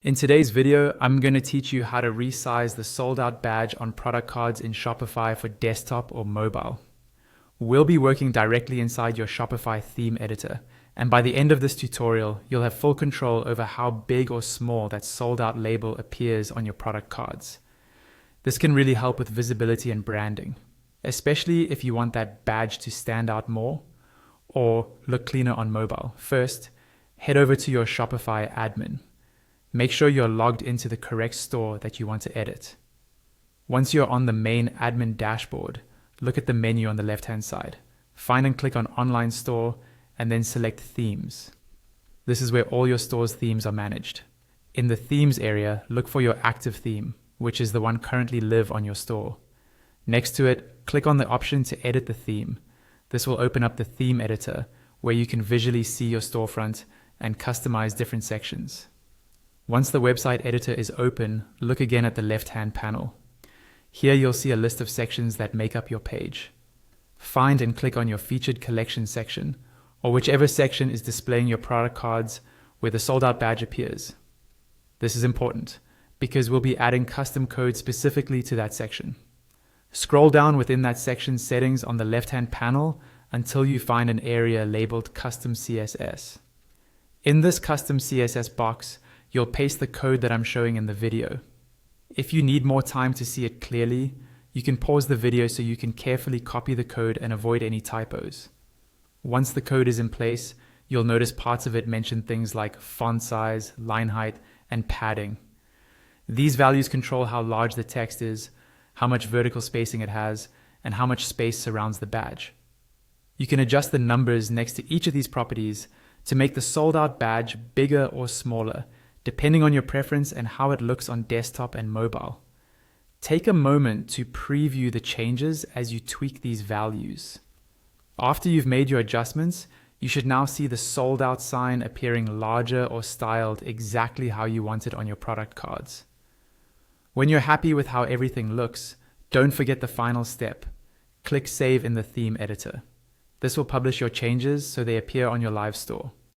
In today's video, I'm going to teach you how to resize the sold out badge on product cards in Shopify for desktop or mobile. We'll be working directly inside your Shopify theme editor, and by the end of this tutorial, you'll have full control over how big or small that sold out label appears on your product cards. This can really help with visibility and branding, especially if you want that badge to stand out more or look cleaner on mobile. First, head over to your Shopify admin. Make sure you're logged into the correct store that you want to edit. Once you're on the main admin dashboard, look at the menu on the left-hand side. Find and click on Online Store, and then select Themes. This is where all your store's themes are managed. In the Themes area, look for your active theme, which is the one currently live on your store. Next to it, click on the option to edit the theme. This will open up the theme editor, where you can visually see your storefront and customize different sections. Once the website editor is open, look again at the left-hand panel. Here you'll see a list of sections that make up your page. Find and click on your featured collection section, or whichever section is displaying your product cards where the sold out badge appears. This is important because we'll be adding custom codes specifically to that section. Scroll down within that section's settings on the left-hand panel until you find an area labeled Custom CSS. In this Custom CSS box, you'll paste the code that I'm showing in the video. If you need more time to see it clearly, you can pause the video so you can carefully copy the code and avoid any typos. Once the code is in place, you'll notice parts of it mention things like font size, line height, and padding. These values control how large the text is, how much vertical spacing it has, and how much space surrounds the badge. You can adjust the numbers next to each of these properties to make the sold out badge bigger or smaller, depending on your preference and how it looks on desktop and mobile. Take a moment to preview the changes as you tweak these values. After you've made your adjustments, you should now see the sold out sign appearing larger or styled exactly how you want it on your product cards. When you're happy with how everything looks, don't forget the final step. Click Save in the theme editor. This will publish your changes so they appear on your live store.